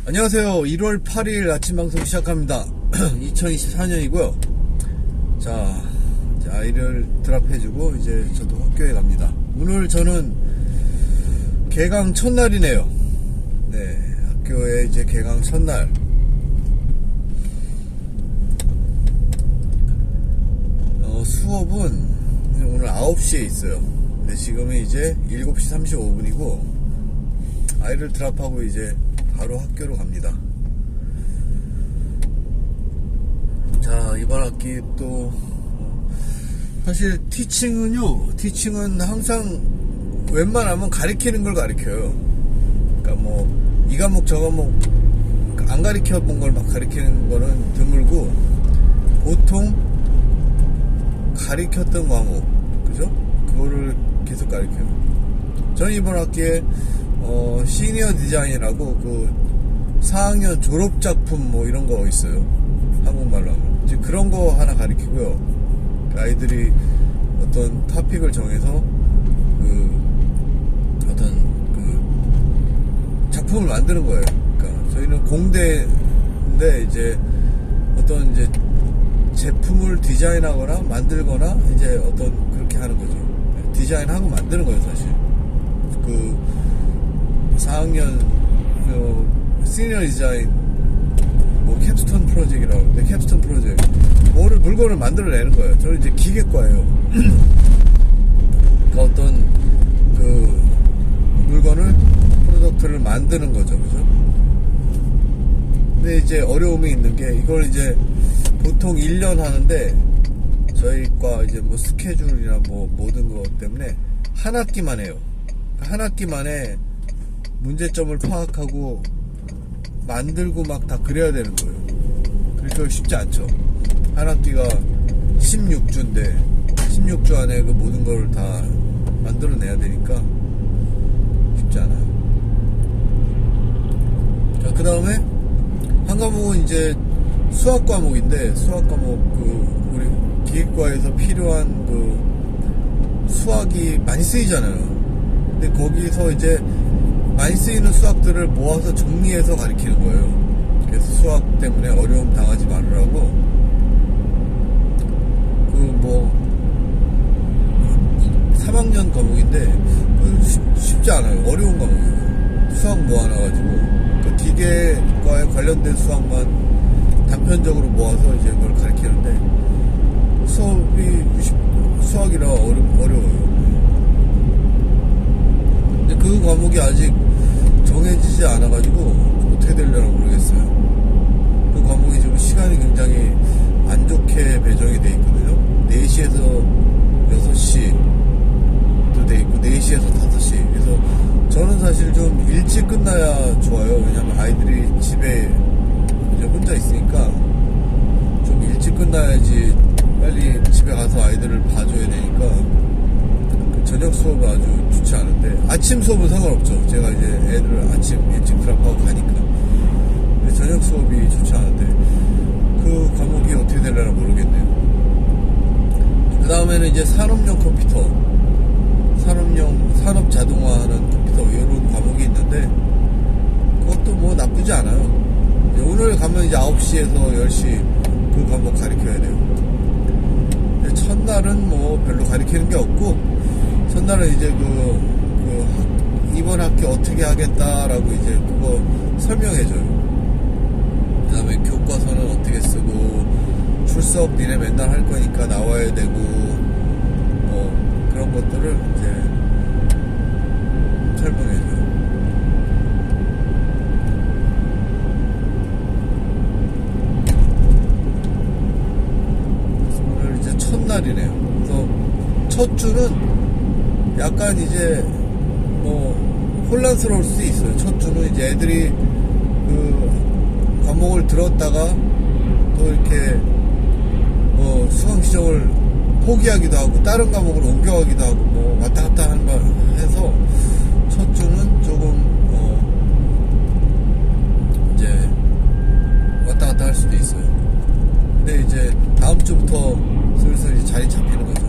안녕하세요. 1월 8일 아침 방송 시작합니다. 2024년이고요. 자, 이제 아이를 드랍해주고 이제 저도 학교에 갑니다. 오늘 저는 개강 첫날이네요. 네, 학교에 이제 개강 첫날. 수업은 오늘 9시에 있어요. 근데 지금은 이제 7시 35분이고 아이를 드랍하고 이제 바로 학교로 갑니다. 자, 이번 학기 또 사실 티칭은 항상 웬만하면 가리키는 걸 가리켜요. 그러니까 뭐 이 과목 저 과목 안 가리켜 본 걸 막 가리키는 거는 드물고 보통 가리켰던 과목, 그죠? 그거를 계속 가리켜요. 저는 이번 학기에 시니어 디자인이라고 그 4학년 졸업작품 뭐 이런 거 있어요. 한국말로 하면. 이제 그런 거 하나 가리키고요. 아이들이 어떤 토픽을 정해서 작품을 만드는 거예요. 그러니까 저희는 공대인데 이제 어떤 이제 제품을 디자인하거나 만들거나 이제 어떤 그렇게 하는 거죠. 디자인하고 만드는 거예요, 사실. 그 4학년 시니어 디자인 뭐 캡스톤 프로젝트라고 하는데 캡스톤 프로젝트 물건을 만들어내는 거예요. 저는 이제 기계과예요. 그러니까 어떤 그 물건을 프로덕트를 만드는 거죠, 그죠? 근데 이제 어려움이 있는 게 이걸 이제 보통 1년 하는데 저희과 이제 뭐 스케줄이나 뭐 모든 것 때문에 한 학기만 해요. 한 학기 만에 문제점을 파악하고 만들고 막 다 그래야 되는 거예요. 그래서 쉽지 않죠. 한 학기가 16주인데 16주 안에 그 모든 걸 다 만들어내야 되니까 쉽지 않아요. 자, 그 다음에 한 과목은 이제 수학 과목인데 수학 과목 우리 기획과에서 필요한 수학이 많이 쓰이잖아요. 근데 거기서 이제 많이 쓰이는 수학들을 모아서 정리해서 가르치는 거예요. 그래서 수학 때문에 어려움 당하지 말으라고 뭐 3학년 과목인데 쉽지 않아요. 어려운 과목이에요. 수학 모아놔가지고 그 기계과에 관련된 수학만 단편적으로 모아서 이제 그걸 가르치는데 수학이라 어려워요. 근데 그 과목이 아직 정해지지 않아가지고 어떻게 되려나 모르겠어요. 그 과목이 지금 시간이 굉장히 안 좋게 배정이 돼 있거든요. 4시에서 6시도 돼 있고 4시에서 5시. 그래서 저는 사실 좀 일찍 끝나야 좋아요. 왜냐면 아이들이 집에 이제 혼자 있으니까 좀 일찍 끝나야지 빨리 집에 가서 아이들을 봐줘야 되니까 저녁 수업은 아주 좋지 않은데 아침 수업은 상관없죠. 제가 이제 애들을 아침 일찍 드랍하고 가니까. 근데 저녁 수업이 좋지 않은데 그 과목이 어떻게 되려나 모르겠네요. 그 다음에는 이제 산업용 컴퓨터, 산업 자동화하는 컴퓨터 이런 과목이 있는데 그것도 뭐 나쁘지 않아요. 오늘 가면 이제 9시에서 10시 그 과목 가르쳐야 돼요. 첫날은 뭐 별로 가르치는 게 없고 첫날은 이제 이번 학기 어떻게 하겠다라고 이제 그거 설명해줘요. 그 다음에 교과서는 어떻게 쓰고 출석 니네 맨날 할 거니까 나와야 되고 뭐 그런 것들을 이제 설명해줘요. 그래서 오늘 이제 첫날이네요. 그래서 첫 주는 약간 이제 뭐 혼란스러울 수도 있어요. 첫 주는 이제 애들이 그 과목을 들었다가 또 이렇게 뭐 수강 시정을 포기하기도 하고 다른 과목으로 옮겨가기도 하고 뭐 왔다 갔다 하는 거 해서 첫 주는 조금 이제 왔다 갔다 할 수도 있어요. 근데 이제 다음 주부터 슬슬 이제 자리 잡히는 거죠.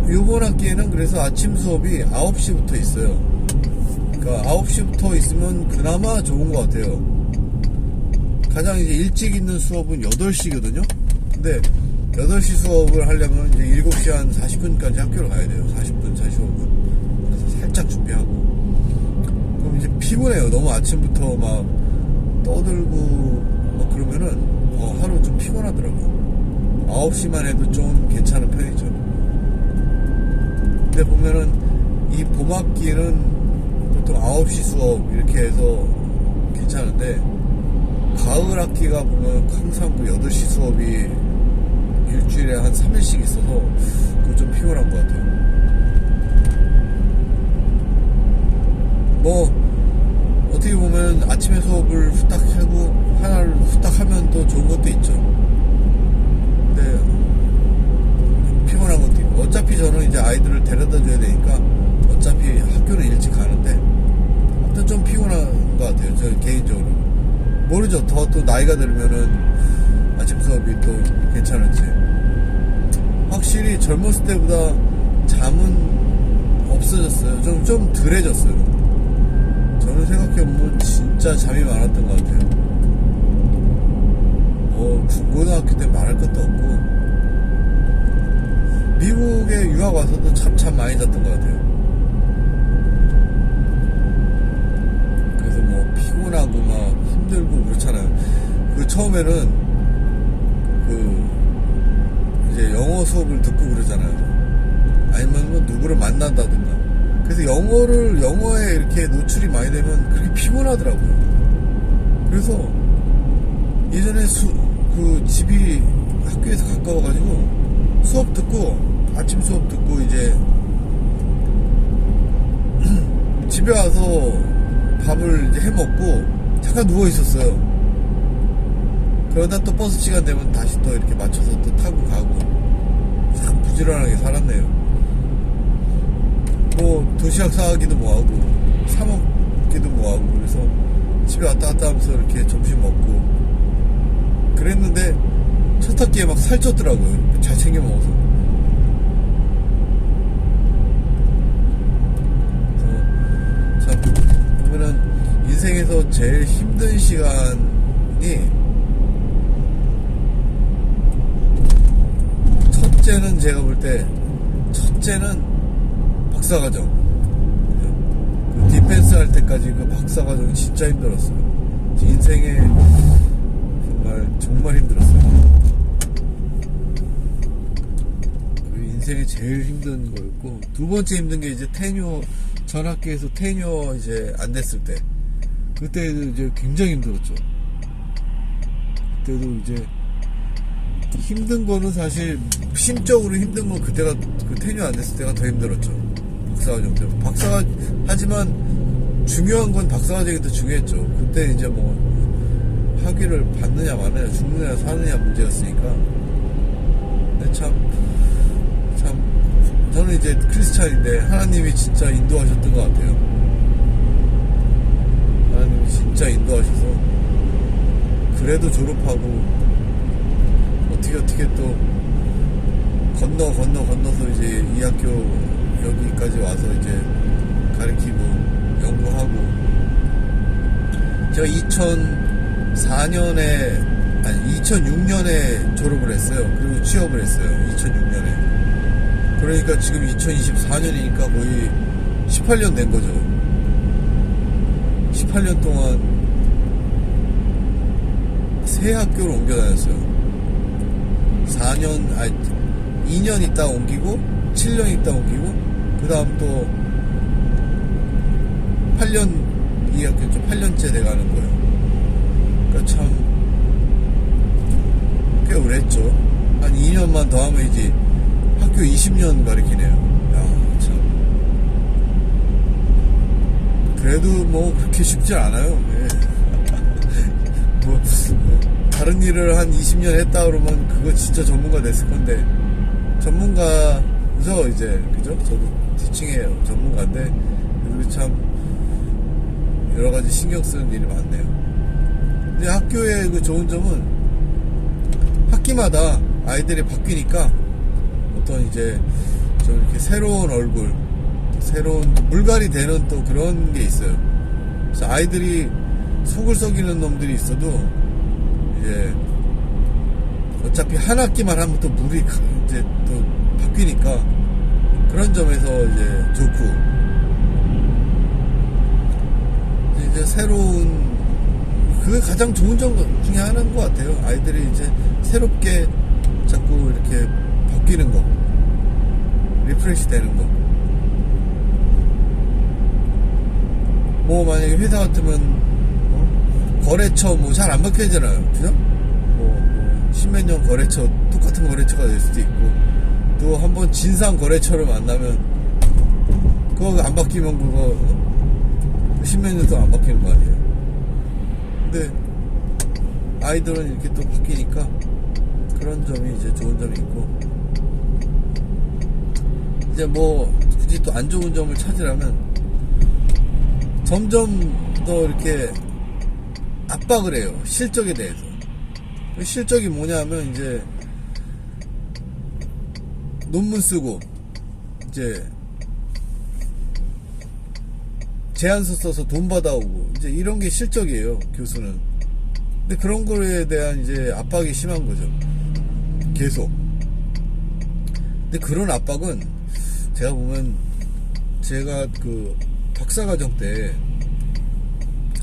요번 학기에는 그래서 아침 수업이 9시부터 있어요. 그러니까 9시부터 있으면 그나마 좋은 것 같아요. 가장 이제 일찍 있는 수업은 8시거든요. 근데 8시 수업을 하려면 이제 7시 한 40분까지 학교를 가야 돼요. 40분, 45분. 그래서 살짝 준비하고. 그럼 이제 피곤해요. 너무 아침부터 막 떠들고 막 그러면은 하루 좀 피곤하더라고요. 9시만 해도 좀 괜찮은 편이죠. 근데 보면은 이 봄학기는 보통 9시 수업 이렇게 해서 괜찮은데 가을 학기가 보면 항상 그 8시 수업이 일주일에 한 3일씩 있어서 그거 좀 피곤한 것 같아요. 뭐 어떻게 보면 아침에 수업을 후딱 하고 하나를 후딱 하면 또 좋은 것도 있죠. 근데 피곤한 것도 있고 어차피 저는 이제 아이들을 데려다 줘야 되니까 어차피 학교는 일찍 가는데 아무튼 좀 피곤한 것 같아요. 저 개인적으로 모르죠. 더 또 나이가 들면은 아침 수업이 또 괜찮을지. 확실히 젊었을 때보다 잠은 없어졌어요. 좀 덜해졌어요. 저는 생각해보면 진짜 잠이 많았던 것 같아요. 중고등학교 때 말할 것도 없고 미국에 유학 와서도 참 잠 많이 잤던 것 같아요. 그래서 뭐 피곤하고 막 힘들고 그렇잖아요. 그 처음에는 이제 영어 수업을 듣고 그러잖아요. 아니면 뭐 누구를 만난다든가. 그래서 영어에 이렇게 노출이 많이 되면 그렇게 피곤하더라고요. 그래서 예전에 그 집이 학교에서 가까워가지고 수업 듣고 아침 수업 듣고 이제 집에 와서 밥을 이제 해 먹고 잠깐 누워 있었어요. 그러다 또 버스 시간 되면 다시 또 이렇게 맞춰서 또 타고 가고 참 부지런하게 살았네요. 뭐 도시락 사가기도 뭐하고 사 먹기도 뭐하고 그래서 집에 왔다 갔다 하면서 이렇게 점심 먹고 그랬는데 첫 학기에 막 살쪘더라고요. 잘 챙겨 먹어서. 그래서 참 보면은 인생에서 제일 힘든 시간이 첫째는 제가 볼 때 첫째는 박사과정. 그 디펜스 할 때까지 그 박사과정이 진짜 힘들었어요. 인생에 정말 힘들었어요. 그 인생에 제일 힘든 거였고 두 번째 힘든 게 이제 전 학기에서 테뉴어 이제 안 됐을 때 그때도 이제 굉장히 힘들었죠. 그때도 이제 힘든 거는 사실 심적으로 힘든 건 그때가 그 테뉴어 안 됐을 때가 더 힘들었죠. 박사과정 때 하지만 중요한 건 박사과정이 더 중요했죠. 그때 이제 뭐 학위를 받느냐 마느냐 죽느냐 사느냐 문제였으니까. 근데 참 저는 이제 크리스찬인데 하나님이 진짜 인도하셨던 것 같아요. 하나님이 진짜 인도하셔서 그래도 졸업하고 어떻게 또 건너서 이제 이 학교 여기까지 와서 이제 가르치고 연구하고 제가 2006년에 졸업을 했어요. 그리고 취업을 했어요. 2006년에. 그러니까 지금 2024년이니까 거의 18년 된 거죠. 18년 동안 세 학교를 옮겨 다녔어요. 2년 있다 옮기고 7년 있다 옮기고 그 다음 또 8년 이 학교 좀 8년째 돼가는 거예요. 그러니까 참 꽤 오래했죠. 한 2년만 더 하면 이제 학교 20년 가르치네요. 야, 참. 그래도 뭐 그렇게 쉽지 않아요. 네. 다른 일을 한 20년 했다 그러면 그거 진짜 전문가 됐을 건데 전문가죠 이제. 그죠? 저도 티칭해요. 전문가인데 그래도 참 여러가지 신경 쓰는 일이 많네요. 근데 학교의 그 좋은 점은 학기마다 아이들이 바뀌니까 어떤 이제 좀 이렇게 새로운 얼굴 새로운 물갈이 되는 또 그런 게 있어요. 그래서 아이들이 속을 썩이는 놈들이 있어도 이제 어차피 한 학기만 하면 또 물이 이제 또 바뀌니까 그런 점에서 이제 좋고, 이제 새로운, 그게 가장 좋은 점 중에 하나인 것 같아요. 아이들이 이제 새롭게 자꾸 이렇게 바뀌는 거, 리프레시 되는 거. 뭐 만약에 회사 같으면 거래처 뭐 잘 안 바뀌잖아요, 그죠? 뭐 십몇 년 거래처, 똑같은 거래처가 될 수도 있고, 또 한번 진상 거래처를 만나면 그거 안 바뀌면 그거 십몇 년 동안 안 바뀌는 거 아니에요. 근데 아이들은 이렇게 또 바뀌니까 그런 점이 이제 좋은 점이 있고, 이제 뭐 굳이 또 안 좋은 점을 찾으라면 점점 더 이렇게 압박을 해요, 실적에 대해서. 실적이 뭐냐면 이제 논문 쓰고 이제 제안서 써서 돈 받아오고 이제 이런 게 실적이에요, 교수는. 근데 그런 거에 대한 이제 압박이 심한 거죠, 계속. 근데 그런 압박은 제가 보면, 제가 그 박사과정 때,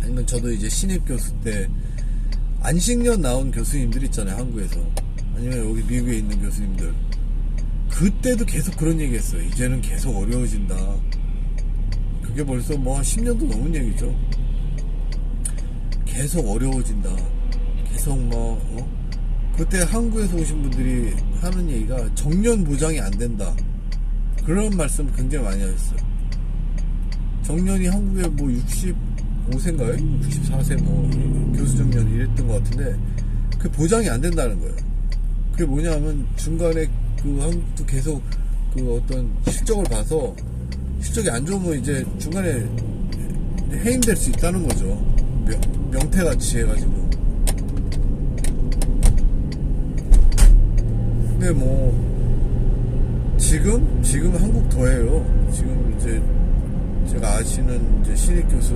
아니면 저도 이제 신입 교수 때 안식년 나온 교수님들 있잖아요, 한국에서. 아니면 여기 미국에 있는 교수님들. 그때도 계속 그런 얘기 했어요. 이제는 계속 어려워진다. 그게 벌써 뭐 한 10년도 넘은 얘기죠. 계속 어려워진다. 계속 뭐, 그때 한국에서 오신 분들이 하는 얘기가 정년 보장이 안 된다. 그런 말씀 굉장히 많이 하셨어요. 정년이 한국에 뭐 65세인가요? 64세 뭐 교수 정년 이랬던 것 같은데, 그게 보장이 안 된다는 거예요. 그게 뭐냐면 중간에 그 한국도 계속 그 어떤 실적을 봐서 실적이 안 좋으면 이제 중간에 해임될 수 있다는 거죠. 명태같이 해가지고. 근데 뭐 지금 한국 더해요. 지금 이제 제가 아시는 이제 신입 교수,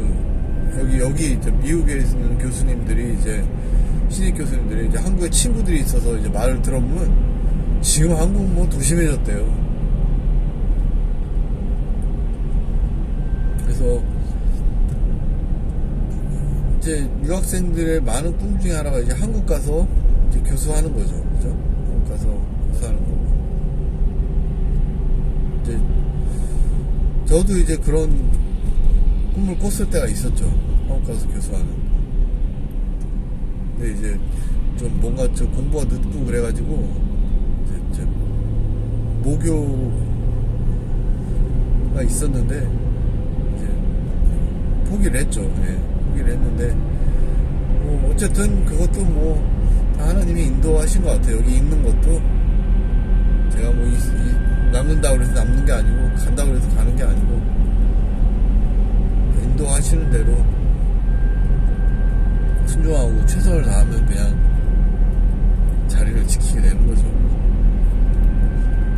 여기 이제 미국에 있는 교수님들이, 이제 신입 교수님들이 이제 한국에 친구들이 있어서 이제 말을 들어보면 지금 한국 뭐 더 심해졌대요. 그래서 이제 유학생들의 많은 꿈 중에 하나가 이제 한국 가서 이제 교수하는 거죠, 그죠? 한국 가서 교수하는 거고. 이제 저도 이제 그런 꿈을 꿨을 때가 있었죠, 한국 가서 교수하는. 근데 이제 좀 뭔가 좀 공부가 늦고 그래가지고 이제 모교가 있었는데 이제 포기를 했죠. 네, 포기를 했는데 뭐 어쨌든 그것도 뭐 다 하나님이 인도하신 것 같아요. 여기 있는 것도 제가 뭐 남는다고 그래서 남는 게 아니고, 간다고 그래서 가는 게 아니고, 인도하시는 대로 순종하고 최선을 다하면 그냥 자리를 지키게 되는 거죠.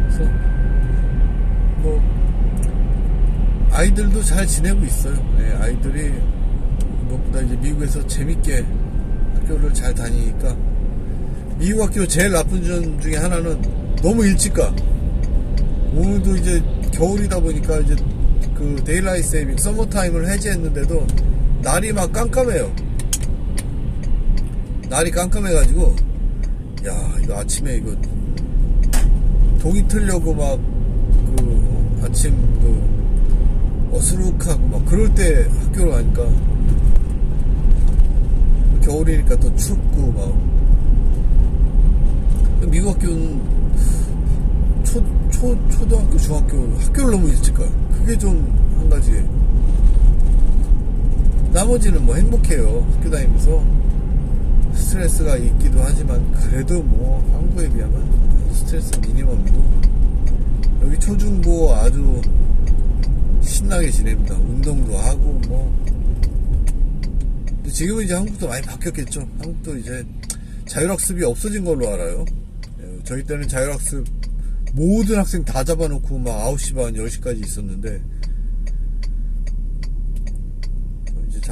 그래서 뭐 아이들도 잘 지내고 있어요. 네, 아이들이 무엇보다 이제 미국에서 재밌게 학교를 잘 다니니까. 미국 학교 제일 나쁜 점 중에 하나는 너무 일찍 가. 오늘도 이제 겨울이다 보니까 이제 그 데일라이트 세이빙 서머타임을 해제했는데도 날이 막 깜깜해요. 날이 깜깜해가지고, 야, 이거 아침에 이거 동이 틀려고 막 그 아침 그 어수룩하고 막 그럴 때 학교로 가니까, 겨울이니까 또 춥고 막. 미국 학교는 초등학교, 중학교 학교를 너무 일찍 가요. 그게 좀 한 가지. 나머지는 뭐 행복해요, 학교 다니면서. 스트레스가 있기도 하지만 그래도 뭐 한국에 비하면 스트레스 미니멈이고, 여기 초중고 아주 신나게 지냅니다. 운동도 하고 뭐. 근데 지금은 이제 한국도 많이 바뀌었겠죠. 한국도 이제 자율학습이 없어진 걸로 알아요. 저희 때는 자율학습 모든 학생 다 잡아놓고 막 9시 반 10시까지 있었는데,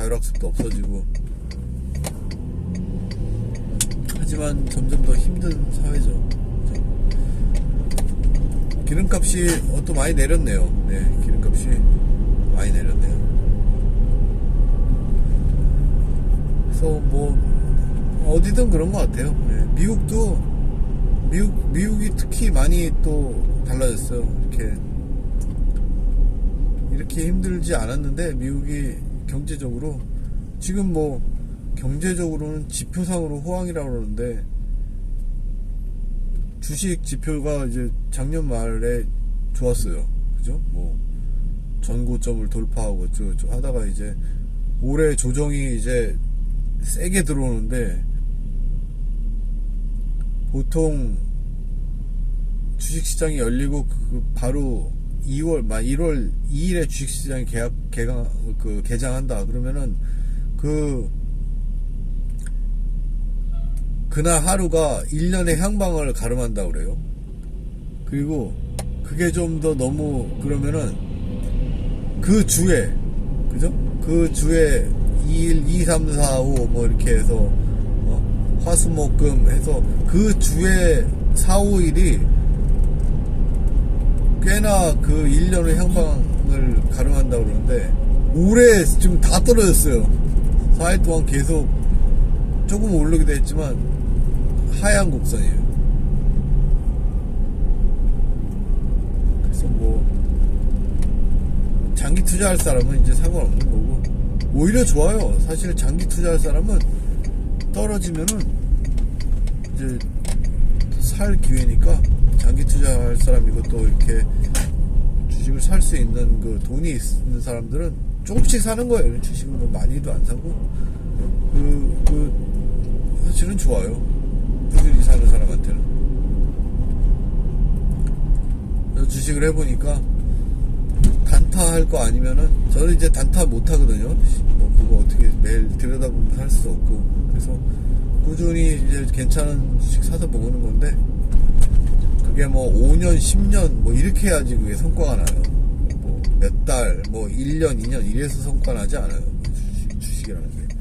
자율학습도 없어지고. 하지만 점점 더 힘든 사회죠. 기름값이 또 많이 내렸네요. 네, 기름값이 많이 내렸네요. 그래서 뭐 어디든 그런 것 같아요. 네, 미국이 특히 많이 또 달라졌어요. 이렇게 힘들지 않았는데 미국이 경제적으로 지금 뭐 경제적으로는 지표상으로 호황이라고 그러는데 주식 지표가 이제 작년 말에 좋았어요. 그죠? 뭐 전고점을 돌파하고 어쩌고저쩌고 하다가 이제 올해 조정이 이제 세게 들어오는데 보통 주식시장이 열리고 바로 1월 2일에 주식시장이 개장한다. 그러면은 그날 하루가 1년의 향방을 가름한다고 그래요. 그리고 그게 좀 더 너무 그러면은 그 주에, 그죠? 그 주에 2일, 2, 3, 4, 5 뭐 이렇게 해서 화수목금 해서 그 주에 4, 5일이 꽤나 그 1년의 향방을 가름한다고 그러는데 올해 지금 다 떨어졌어요. 4일 동안 계속 조금 오르기도 했지만 하향 곡선이에요. 그래서 뭐 장기 투자할 사람은 이제 상관없는 거고 오히려 좋아요. 사실 장기 투자할 사람은 떨어지면은 이제 살 기회니까 장기 투자할 사람이고 또 이렇게 주식을 살 수 있는 그 돈이 있는 사람들은 조금씩 사는 거예요. 주식은 뭐 많이도 안 사고 사실은 좋아요. 꾸준히 사는 사람한테는. 주식을 해보니까 단타 할 거 아니면은 저는 이제 단타 못 하거든요. 뭐 그거 어떻게 매일 들여다보면 할 수도 없고 그래서 꾸준히 이제 괜찮은 주식 사서 모으는 건데 그게 뭐 5년, 10년 뭐 이렇게 해야지 그게 성과가 나요. 뭐 몇 달, 뭐 1년, 2년 이래서 성과 나지 않아요. 주식이라는 게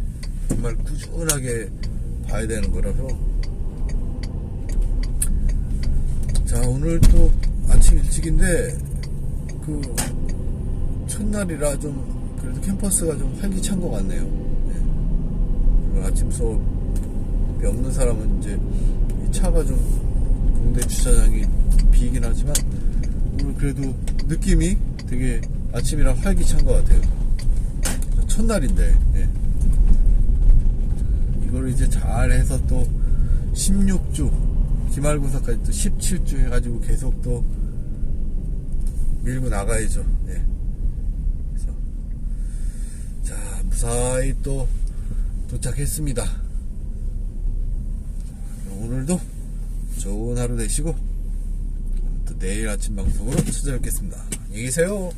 정말 꾸준하게 봐야 되는 거라서. 자, 오늘 또 아침 일찍인데 그 첫날이라 좀 그래도 캠퍼스가 좀 활기찬 것 같네요. 네. 아침 수업이 없는 사람은 이제 이 차가 좀 공대 주차장이 비긴 하지만 오늘 그래도 느낌이 되게 아침이라 활기찬 것 같아요. 첫날인데 이걸 이제 잘 해서 또 16주 기말고사까지 또 17주 해가지고 계속 또 밀고 나가야죠. 그래서 자, 무사히 또 도착했습니다. 오늘도 좋은 하루 되시고 또 내일 아침 방송으로 찾아뵙겠습니다. 안녕히 계세요.